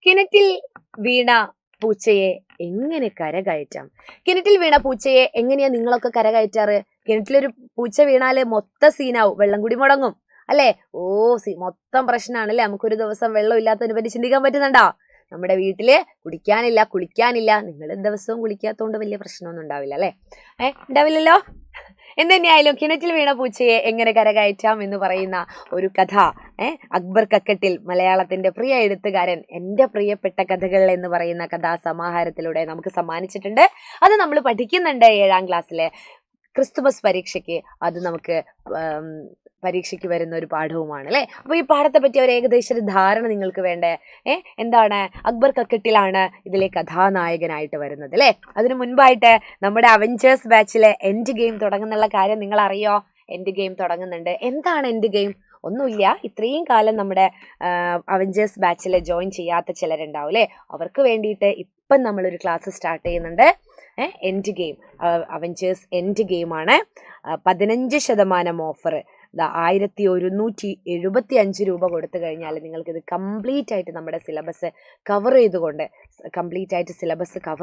കിണറ്റിൽ വീണ പൂച്ചയെ എങ്ങനെ കരകയറ്റാം? കിണറ്റിൽ വീണ പൂച്ചയെ എങ്ങനെയാ നിങ്ങളൊക്കെ കരകയറ്റാറ്? കിണറ്റിലൊരു പൂച്ച വീണാല് മൊത്തം സീനാവും, വെള്ളം കൂടി മുടങ്ങും അല്ലേ? മൊത്തം പ്രശ്നമാണ് അല്ലേ? നമുക്കൊരു ദിവസം വെള്ളം ഇല്ലാത്തതിനെ പറ്റി ചിന്തിക്കാൻ പറ്റുന്നുണ്ടോ? നമ്മുടെ വീട്ടില് കുടിക്കാനില്ല, കുളിക്കാനില്ല. നിങ്ങൾ ദിവസവും കുളിക്കാത്തതുകൊണ്ട് വലിയ പ്രശ്നമൊന്നും ഉണ്ടാവില്ല അല്ലേ? ഉണ്ടാവില്ലല്ലോ. എന്തുതന്നെയായാലും കിണറ്റിൽ വീണ പൂച്ചയെ എങ്ങനെ കരകയറ്റാം എന്ന് പറയുന്ന ഒരു കഥ അക്ബർ കക്കട്ടിൽ, മലയാളത്തിന്റെ പ്രിയ എഴുത്തുകാരൻ, എൻ്റെ പ്രിയപ്പെട്ട കഥകൾ എന്ന് പറയുന്ന കഥാസമാഹാരത്തിലൂടെ നമുക്ക് സമ്മാനിച്ചിട്ടുണ്ട്. അത് നമ്മൾ പഠിക്കുന്നുണ്ട് 7ാം ക്ലാസ്സിലെ ക്രിസ്തുമസ് പരീക്ഷയ്ക്ക്. അത് നമുക്ക് പരീക്ഷയ്ക്ക് വരുന്ന ഒരു പാഠവുമാണ് അല്ലേ? അപ്പോൾ ഈ പാഠത്തെ പറ്റി ഒരു ഏകദേശ ഒരു ധാരണ നിങ്ങൾക്ക് വേണ്ടേ? എന്താണ്, അക്ബർ കക്കട്ടിലാണ് ഇതിലെ കഥാനായകനായിട്ട് വരുന്നത് അല്ലേ? അതിനു മുൻപായിട്ട് നമ്മുടെ അവഞ്ചേഴ്സ് ബാച്ചിലെ എൻഡ് ഗെയിം തുടങ്ങുന്നുള്ള കാര്യം നിങ്ങൾ അറിയോ? എൻഡ് ഗെയിം തുടങ്ങുന്നുണ്ട്. എന്താണ് എൻഡ് ഗെയിം? ഒന്നുമില്ല, ഇത്രയും കാലം നമ്മുടെ അവഞ്ചേഴ്സ് ബാച്ചിൽ ജോയിൻ ചെയ്യാത്ത ചിലരുണ്ടാവും അല്ലേ? അവർക്ക് വേണ്ടിയിട്ട് ഇപ്പം നമ്മളൊരു ക്ലാസ് സ്റ്റാർട്ട് ചെയ്യുന്നുണ്ട്. എൻഡ് ഗെയിം, അവഞ്ചേഴ്സ് എൻഡ് ഗെയിമാണ്. 15% ഓഫർ. 1175 രൂപ കൊടുത്തു കഴിഞ്ഞാൽ നിങ്ങൾക്കിത് കംപ്ലീറ്റ് ആയിട്ട് നമ്മുടെ സിലബസ് കവർ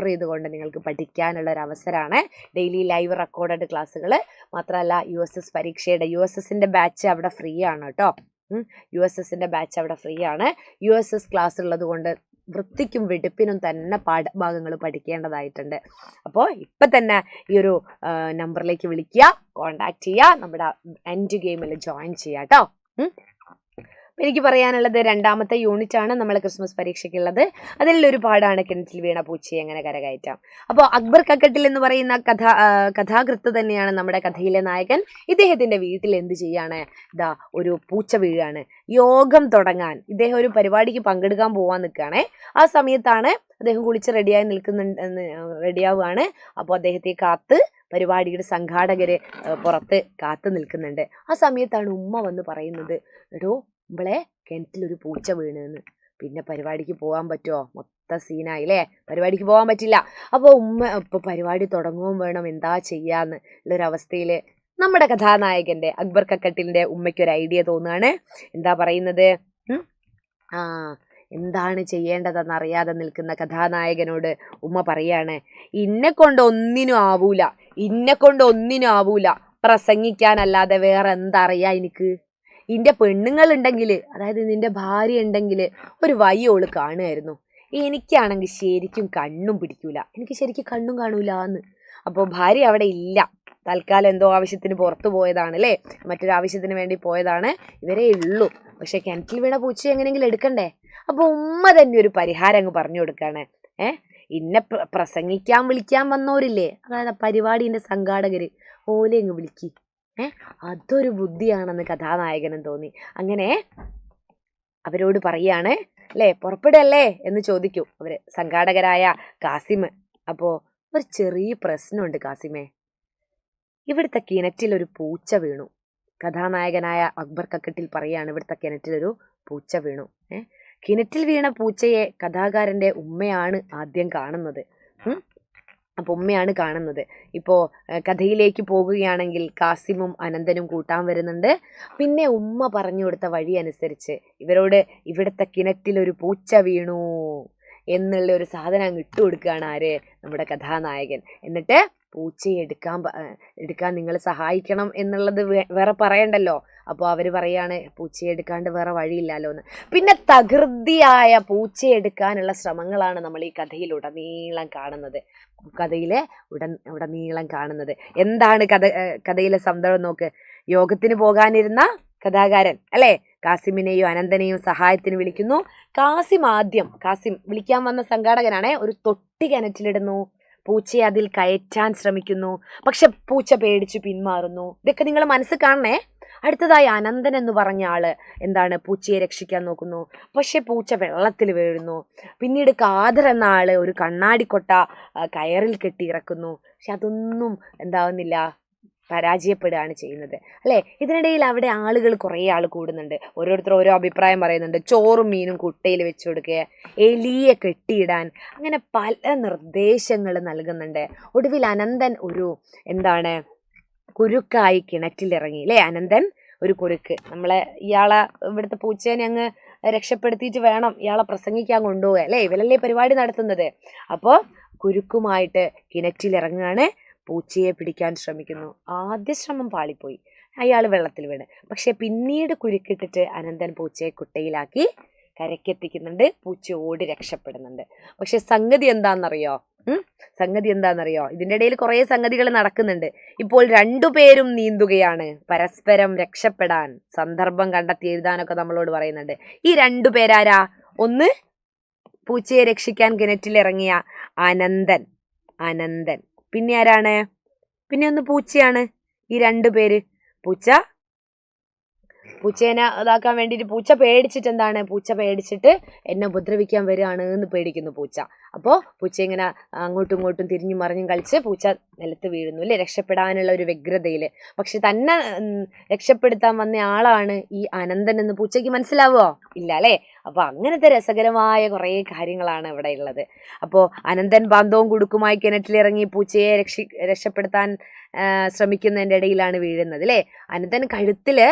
ചെയ്തുകൊണ്ട് നിങ്ങൾക്ക് പഠിക്കാനുള്ള ഒരു അവസരമാണ്. ഡെയിലി ലൈവ് റെക്കോർഡഡ് ക്ലാസ്സുകൾ മാത്രമല്ല, പരീക്ഷയുടെ USSന്റെ ബാച്ച് അവിടെ ഫ്രീ ആണ് കേട്ടോ. USSന്റെ ബാച്ച് അവിടെ ഫ്രീ ആണ്. USS ക്ലാസ് ഉള്ളത് കൊണ്ട് വൃത്തിക്കും വെടുപ്പിനും തന്നെ പാഠഭാഗങ്ങൾ പഠിക്കേണ്ടതായിട്ടുണ്ട്. അപ്പോൾ ഇപ്പം തന്നെ ഈ ഒരു നമ്പറിലേക്ക് വിളിക്കുക, കോണ്ടാക്ട് ചെയ്യുക, നമ്മുടെ എൻഡ് ഗെയിമിൽ ജോയിൻ ചെയ്യുക കേട്ടോ. എനിക്ക് പറയാനുള്ളത് 2ാമത്തെ യൂണിറ്റ് ആണ് നമ്മൾ ക്രിസ്മസ് പരീക്ഷയ്ക്കുള്ളത്. അതിലൊരു പാഠാണ് കിണറ്റിൽ വീണ പൂച്ചയെ എങ്ങനെ കരകയറ്റാം. അപ്പോൾ അക്ബർ കക്കട്ടിൽ എന്ന് പറയുന്ന കഥാകൃത്ത് തന്നെയാണ് നമ്മുടെ കഥയിലെ നായകൻ. ഇദ്ദേഹത്തിന്റെ വീട്ടിൽ എന്ത് ചെയ്യാണ്? ഒരു പൂച്ച വീഴാണ്. യോഗം തുടങ്ങാൻ ഇദ്ദേഹം ഒരു പരിപാടിക്ക് പങ്കെടുക്കാൻ പോവാൻ നിൽക്കുകയാണേ. ആ സമയത്താണ് അദ്ദേഹം കുളിച്ച് റെഡിയാവുകയാണ്. അപ്പോൾ അദ്ദേഹത്തെ കാത്ത് പരിപാടിയുടെ സംഘാടകര് പുറത്ത് കാത്തു നിൽക്കുന്നുണ്ട്. ആ സമയത്താണ് ഉമ്മ വന്ന് പറയുന്നത്, എടോ ഇവളെ കിണറ്റിലൊരു പൂച്ച വീണെന്ന്. പിന്നെ പരിപാടിക്ക് പോകാൻ പറ്റുമോ? മൊത്തം സീനായില്ലേ? പരിപാടിക്ക് പോകാൻ പറ്റില്ല. അപ്പോൾ ഉമ്മ ഇപ്പോൾ പരിപാടി തുടങ്ങുകയും വേണം, എന്താ ചെയ്യാന്ന് ഉള്ളൊരവസ്ഥയിൽ നമ്മുടെ കഥാനായകന്റെ അക്ബർ കക്കട്ടിലിന്റെ ഉമ്മയ്ക്കൊരു ഐഡിയ തോന്നുകയാണ്. എന്താ പറയുന്നത്? എന്താണ് ചെയ്യേണ്ടതെന്ന് അറിയാതെ നിൽക്കുന്ന കഥാനായകനോട് ഉമ്മ പറയാണ്, ഇന്നെ കൊണ്ട് ഒന്നിനും ആവൂല പ്രസംഗിക്കാനല്ലാതെ വേറെ എന്തറിയാ എനിക്ക്? നിന്റെ പെണ്ണുങ്ങളുണ്ടെങ്കിൽ, അതായത് നിന്റെ ഭാര്യ ഉണ്ടെങ്കിൽ ഒരു വയ്യോള് കാണുമായിരുന്നു. എനിക്കാണെങ്കിൽ ശരിക്കും കണ്ണും പിടിക്കൂല, എനിക്ക് ശരിക്കും കണ്ണും കാണൂലെന്ന്. അപ്പോൾ ഭാര്യ അവിടെ ഇല്ല, തൽക്കാലം എന്തോ ആവശ്യത്തിന് പുറത്തു പോയതാണ് അല്ലേ? മറ്റൊരു ആവശ്യത്തിന് വേണ്ടി പോയതാണ്. ഇവരേ ഉള്ളൂ. പക്ഷെ കിണറ്റിൽ വീണ പൂച്ച എങ്ങനെയെങ്കിലും എടുക്കണ്ടേ? അപ്പോൾ ഉമ്മ തന്നെ ഒരു പരിഹാരം അങ്ങ് പറഞ്ഞു കൊടുക്കാണ്. ഇന്നെ വിളിക്കാൻ വന്നോരില്ലേ, അതായത് പരിപാടിന്റെ സംഘാടകര്, ഓലെ അങ്ങ് വിളിക്കി. അതൊരു ബുദ്ധിയാണെന്ന് കഥാനായകനും തോന്നി. അങ്ങനെ അവരോട് പറയാണ് അല്ലേ, പുറപ്പെടുകയല്ലേ എന്ന് ചോദിക്കും അവര്, സംഘാടകരായ കാസിം. അപ്പോൾ ഒരു ചെറിയ പ്രശ്നമുണ്ട് കാസിമേ, ഇവിടുത്തെ കിണറ്റിലൊരു പൂച്ച വീണു. കഥാനായകനായ അക്ബർ കക്കട്ടിൽ പറയാണ്, ഇവിടുത്തെ കിണറ്റിലൊരു പൂച്ച വീണു. കിണറ്റിൽ വീണ പൂച്ചയെ കഥാകാരന്റെ ഉമ്മയാണ് ആദ്യം കാണുന്നത്. അപ്പോൾ ഉമ്മയാണ് കാണുന്നത്. ഇപ്പോൾ കഥയിലേക്ക് പോകുകയാണെങ്കിൽ കാസിമും അനന്തനും കൂട്ടാൻ വരുന്നുണ്ട്. പിന്നെ ഉമ്മ പറഞ്ഞു കൊടുത്ത വഴി അനുസരിച്ച് ഇവരോട് ഇവിടുത്തെ കിണറ്റിലൊരു പൂച്ച വീണു എന്നുള്ള ഒരു സാധനം ഇട്ടു കൊടുക്കുകയാണ് ആര്? നമ്മുടെ കഥാനായകൻ. എന്നിട്ട് പൂച്ചയെ എടുക്കാൻ നിങ്ങൾ സഹായിക്കണം എന്നുള്ളത് വേറെ പറയണ്ടല്ലോ. അപ്പോൾ അവർ പറയാണ് പൂച്ചയെ എടുക്കാണ്ട് വേറെ വഴിയില്ലല്ലോ എന്ന്. പിന്നെ തകൃതിയായ പൂച്ചയെ എടുക്കാനുള്ള ശ്രമങ്ങളാണ് നമ്മൾ ഈ കഥയിലുടനീളം കാണുന്നത്. ഉടനീളം കാണുന്നത് എന്താണ്? കഥയിലെ സംഭവം നോക്ക്. യോഗത്തിന് പോകാനിരുന്ന കഥാകാരൻ അല്ലേ, കാസിമിനെയും അനന്തനെയും സഹായത്തിന് വിളിക്കുന്നു. കാസിം വിളിക്കാൻ വന്ന സംഘാടകനാണേ, ഒരു തൊട്ടി കിണറ്റിലിടുന്നു. പൂച്ചയെ അതിൽ കയറ്റാൻ ശ്രമിക്കുന്നു. പക്ഷെ പൂച്ച പേടിച്ചു പിന്മാറുന്നു. ഇതൊക്കെ നിങ്ങൾ മനസ്സിൽ കാണണേ. അടുത്തതായി അനന്തൻ എന്ന് പറഞ്ഞ ആള് പൂച്ചയെ രക്ഷിക്കാൻ നോക്കുന്നു. പക്ഷെ പൂച്ച വെള്ളത്തിൽ വീഴുന്നു. പിന്നീട് കാദർ എന്ന ആള് ഒരു കണ്ണാടിക്കൊട്ട കയറിൽ കെട്ടി ഇറക്കുന്നു. പക്ഷെ അതൊന്നും എന്താവുന്നില്ല, പരാജയപ്പെടുകയാണ് ചെയ്യുന്നത് അല്ലേ? ഇതിനിടയിൽ അവിടെ ആളുകൾ കുറേ ആൾ കൂടുന്നുണ്ട്. ഓരോരുത്തർ ഓരോ അഭിപ്രായം പറയുന്നുണ്ട്. ചോറും മീനും കുട്ടയിൽ വെച്ച് കൊടുക്കുക, എലിയെ കെട്ടിയിടാൻ, അങ്ങനെ പല നിർദ്ദേശങ്ങൾ നൽകുന്നുണ്ട്. ഒടുവിൽ അനന്തൻ ഒരു കുരുക്കായി കിണറ്റിലിറങ്ങി അല്ലേ? അനന്തൻ ഒരു കുരുക്ക്, ഇവിടുത്തെ പൂച്ചേനെ അങ്ങ് രക്ഷപ്പെടുത്തിയിട്ട് വേണം ഇയാളെ പ്രസംഗിക്കാൻ കൊണ്ടുപോവുക അല്ലേ, ഇവരല്ലേ പരിപാടി നടത്തുന്നത്. അപ്പോൾ കുരുക്കുമായിട്ട് കിണറ്റിലിറങ്ങുകയാണ്, പൂച്ചയെ പിടിക്കാൻ ശ്രമിക്കുന്നു. ആദ്യ ശ്രമം പാളിപ്പോയി, അയാൾ വെള്ളത്തിൽ വീണ്. പക്ഷെ പിന്നീട് കുരുക്കിട്ടിട്ട് അനന്തൻ പൂച്ചയെ കുട്ടയിലാക്കി കരക്കെത്തിക്കുന്നുണ്ട്, പൂച്ച ഓടി രക്ഷപ്പെടുന്നുണ്ട്. പക്ഷെ സംഗതി എന്താണെന്നറിയോ? ഇതിന്റെ ഇടയിൽ കുറെ സംഗതികൾ നടക്കുന്നുണ്ട്. ഇപ്പോൾ രണ്ടുപേരും നീന്തുകയാണ് പരസ്പരം രക്ഷപ്പെടാൻ. സന്ദർഭം കണ്ടെത്തി എഴുതാനൊക്കെ നമ്മളോട് പറയുന്നുണ്ട്. ഈ രണ്ടുപേരാരാ? ഒന്ന് പൂച്ചയെ രക്ഷിക്കാൻ കിണറ്റിലിറങ്ങിയ അനന്തൻ. പിന്നെ ആരാണ്? പിന്നെ ഒന്ന് പൂച്ചയാണ്. ഈ രണ്ടുപേര് പൂച്ചേനെ ഇതാക്കാൻ വേണ്ടിയിട്ട് പൂച്ച പേടിച്ചിട്ട് എന്നെ ഉപദ്രവിക്കാൻ വരികയാണ് എന്ന് പേടിക്കുന്നു പൂച്ച. അപ്പോൾ പൂച്ച ഇങ്ങനെ അങ്ങോട്ടും ഇങ്ങോട്ടും തിരിഞ്ഞും മറിഞ്ഞും കളിച്ച് പൂച്ച നിലത്ത് വീഴുന്നു അല്ലേ, രക്ഷപ്പെടാനുള്ള ഒരു വ്യഗ്രതയിൽ. പക്ഷെ തന്നെ രക്ഷപ്പെടുത്താൻ വന്ന ആളാണ് ഈ അനന്തൻ എന്ന് പൂച്ചയ്ക്ക് മനസ്സിലാവുമോ? ഇല്ല അല്ലേ. അപ്പോൾ അങ്ങനത്തെ രസകരമായ കുറേ കാര്യങ്ങളാണ് ഇവിടെ ഉള്ളത്. അപ്പോൾ അനന്തൻ പാന്തവും കുടുക്കുമായി കിണറ്റിലിറങ്ങി പൂച്ചയെ രക്ഷപ്പെടുത്താൻ ശ്രമിക്കുന്നതിൻ്റെ ഇടയിലാണ് വീഴുന്നത് അല്ലേ. അനന്തൻ കഴുത്തില്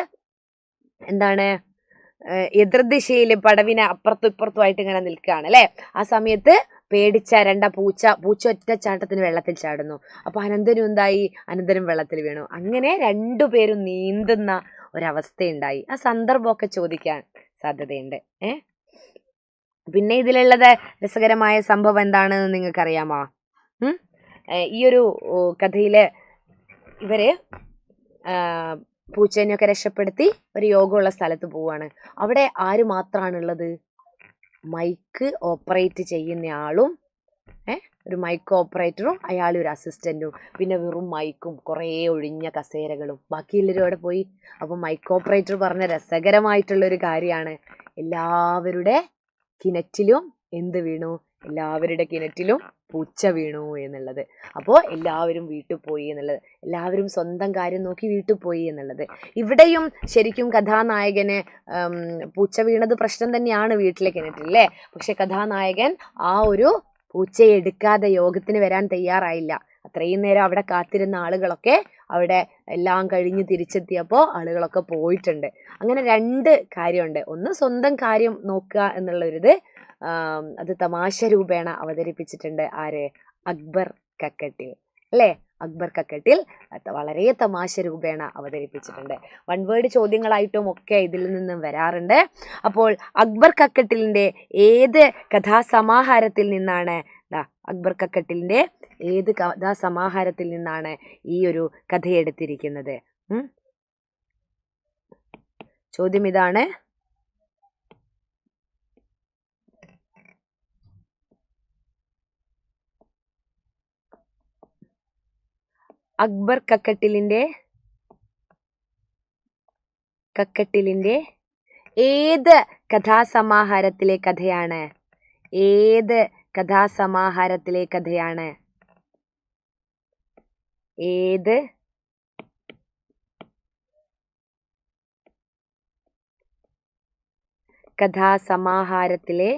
എതിർദിശയിൽ പടവിനെ അപ്പുറത്തും ഇപ്പുറത്തുമായിട്ട് ഇങ്ങനെ നിൽക്കുകയാണ് അല്ലേ. ആ സമയത്ത് പേടിച്ച പൂച്ച ഒറ്റച്ചാട്ടത്തിന് വെള്ളത്തിൽ ചാടുന്നു. അപ്പൊ അനന്തനും വെള്ളത്തിൽ വീണു. അങ്ങനെ രണ്ടുപേരും നീന്തുന്ന ഒരവസ്ഥയുണ്ടായി. ആ സന്ദർഭമൊക്കെ ചോദിക്കാൻ സാധ്യതയുണ്ട്. പിന്നെ ഇതിലുള്ളത് രസകരമായ സംഭവം എന്താണെന്ന് നിങ്ങൾക്കറിയാമോ? ഈ ഒരു കഥയില് ഇവര് പൂച്ചേനെയൊക്കെ രക്ഷപ്പെടുത്തി ഒരു യോഗമുള്ള സ്ഥലത്ത് പോവാണ്. അവിടെ ആര് മാത്രമാണുള്ളത്? മൈക്ക് ഓപ്പറേറ്റ് ചെയ്യുന്ന ആളും ഒരു മൈക്ക് ഓപ്പറേറ്ററും അയാളും ഒരു അസിസ്റ്റന്റും, പിന്നെ വെറും മൈക്കും കുറേ ഒഴിഞ്ഞ കസേരകളും. ബാക്കിയെല്ലാവരും അവിടെ പോയി. അപ്പം മൈക്ക് ഓപ്പറേറ്റർ പറഞ്ഞ രസകരമായിട്ടുള്ളൊരു കാര്യമാണ്, എല്ലാവരുടെ കിണറ്റിലും എല്ലാവരുടെ കിണറ്റിലും പൂച്ച വീണു എന്നുള്ളത്. അപ്പോൾ എല്ലാവരും വീട്ടിൽ പോയി എന്നുള്ളത്, എല്ലാവരും സ്വന്തം കാര്യം നോക്കി വീട്ടിൽ പോയി എന്നുള്ളത്. ഇവിടെയും ശരിക്കും കഥാനായകന് പൂച്ച വീണത് പ്രശ്നം തന്നെയാണ് വീട്ടിലെ കിണറ്റിൽ അല്ലേ. പക്ഷെ കഥാനായകൻ ആ ഒരു പൂച്ചയെ എടുക്കാതെ യോഗത്തിന് വരാൻ തയ്യാറായില്ല. അത്രയും നേരം അവിടെ കാത്തിരുന്ന ആളുകളൊക്കെ അവിടെ എല്ലാം കഴിഞ്ഞ് തിരിച്ചെത്തിയപ്പോൾ ആളുകളൊക്കെ പോയിട്ടുണ്ട്. അങ്ങനെ രണ്ട് കാര്യമുണ്ട്. ഒന്ന് സ്വന്തം കാര്യം നോക്കുക എന്നുള്ളൊരിത്, അത് തമാശ രൂപേണ അവതരിപ്പിച്ചിട്ടുണ്ട് ആര്? അക്ബർ കക്കട്ടിൽ അല്ലേ. അക്ബർ കക്കട്ടിൽ വളരെ തമാശ രൂപേണ അവതരിപ്പിച്ചിട്ടുണ്ട്. വൺ വേർഡ് ചോദ്യങ്ങളായിട്ടും ഒക്കെ ഇതിൽ നിന്നും വരാറുണ്ട്. അപ്പോൾ അക്ബർ കക്കട്ടിലിന്റെ ഏത് കഥാസമാഹാരത്തിൽ നിന്നാണ് ഈ ഒരു കഥയെടുത്തിരിക്കുന്നത്? ചോദ്യം ഇതാണ്. അക്ബർ കക്കട്ടിലിന്റെ ഏത് കഥാസമാഹാരത്തിലെ കഥയാണ്? ഏത് കഥാസമാഹാരത്തിലെ കഥയാണ്? ഏത് കഥാസമാഹാരത്തിലെ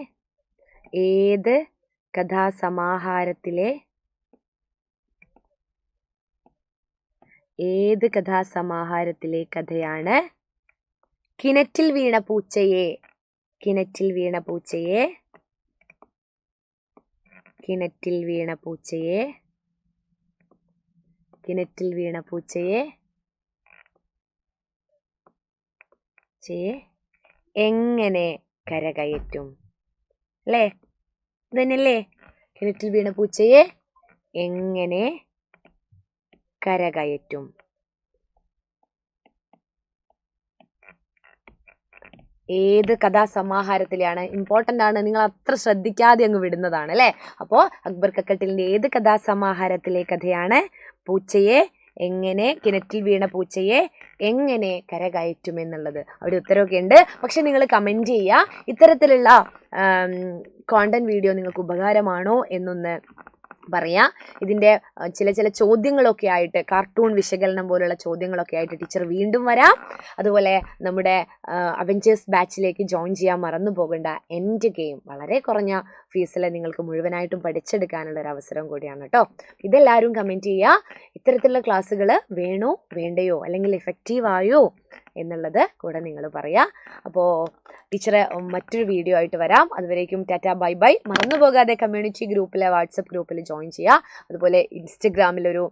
കഥയാണ് കിണറ്റിൽ വീണ പൂച്ചയെ എങ്ങനെ കരകയറ്റും അല്ലേ? ഇതന്നെയല്ലേ, കിണറ്റിൽ വീണ പൂച്ചയെ എങ്ങനെ കരകയറ്റും. ഏത് കഥാസമാഹാരത്തിലാണ്? ഇമ്പോർട്ടൻ്റ് ആണ്, നിങ്ങൾ അത്ര ശ്രദ്ധിക്കാതെ അങ്ങ് വിടുന്നതാണ് അല്ലേ. അപ്പോൾ അക്ബർ കക്കട്ടിലിന്റെ ഏത് കഥാസമാഹാരത്തിലെ കഥയാണ് കിണറ്റിൽ വീണ പൂച്ചയെ എങ്ങനെ കരകയറ്റുമെന്നുള്ളത്? അവിടെ ഉത്തരവൊക്കെ ഉണ്ട്. പക്ഷെ നിങ്ങൾ കമൻറ്റ് ചെയ്യുക, ഇത്തരത്തിലുള്ള കോണ്ടന്റ് വീഡിയോ നിങ്ങൾക്ക് ഉപകാരമാണോ എന്നൊന്ന് പറയാ. ഇതിൻ്റെ ചില ചോദ്യങ്ങളൊക്കെ ആയിട്ട്, കാർട്ടൂൺ വിശകലനം പോലുള്ള ചോദ്യങ്ങളൊക്കെ ആയിട്ട് ടീച്ചർ വീണ്ടും വരാം. അതുപോലെ നമ്മുടെ അവഞ്ചേഴ്സ് ബാച്ചിലേക്ക് ജോയിൻ ചെയ്യാൻ മറന്നു പോകേണ്ട. എൻഡ് ഗെയിം വളരെ കുറഞ്ഞ ഫീസിൽ നിങ്ങൾക്ക് മുഴുവനായിട്ടും പഠിച്ചെടുക്കാനുള്ള ഒരു അവസരം കൂടിയാണ് കേട്ടോ. ഇതെല്ലാവരും കമൻറ്റ് ചെയ്യുക. ഇത്തരത്തിലുള്ള ക്ലാസ്സുകൾ വേണോ വേണ്ടയോ, അല്ലെങ്കിൽ എഫക്റ്റീവ് ആയോ എന്നുള്ളത് കൂടെ നിങ്ങൾ പറയാം. അപ്പോൾ ടീച്ചറെ മറ്റൊരു വീഡിയോ ആയിട്ട് വരാം. അതുവരേക്കും ടാറ്റ ബൈ ബൈ. മറന്നു പോകാതെ കമ്മ്യൂണിറ്റി ഗ്രൂപ്പിലെ വാട്സപ്പ് ഗ്രൂപ്പിൽ ജോയിൻ ചെയ്യുക. അതുപോലെ ഇൻസ്റ്റഗ്രാമിലൊരു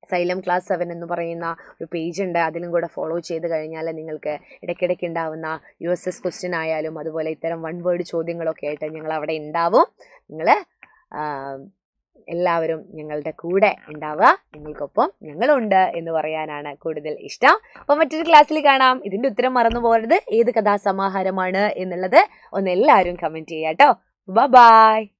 സൈലം ക്ലാസ് 7 എന്ന് പറയുന്ന ഒരു പേജ് ഉണ്ട്. അതിലും കൂടെ ഫോളോ ചെയ്ത് കഴിഞ്ഞാൽ നിങ്ങൾക്ക് ഇടയ്ക്കിടയ്ക്ക് ഉണ്ടാവുന്ന USS ക്വസ്റ്റ്യൻ ആയാലും അതുപോലെ ഇത്തരം 1 വേർഡ് ചോദ്യങ്ങളൊക്കെ ആയിട്ട് ഞങ്ങൾ അവിടെ ഉണ്ടാവും. നിങ്ങൾ എല്ലാവരും ഞങ്ങളുടെ കൂടെ ഉണ്ടാവുക. നിങ്ങൾക്കൊപ്പം ഞങ്ങളുണ്ട് എന്ന് പറയാനാണ് കൂടുതൽ ഇഷ്ടം. അപ്പോൾ മറ്റൊരു ക്ലാസ്സിൽ കാണാം. ഇതിൻ്റെ ഉത്തരം മറന്നു പോകരുത്. ഏത് കഥാസമാഹാരമാണ് എന്നുള്ളത് ഒന്ന് എല്ലാവരും കമൻറ്റ് ചെയ്യാം കേട്ടോ. ബൈ.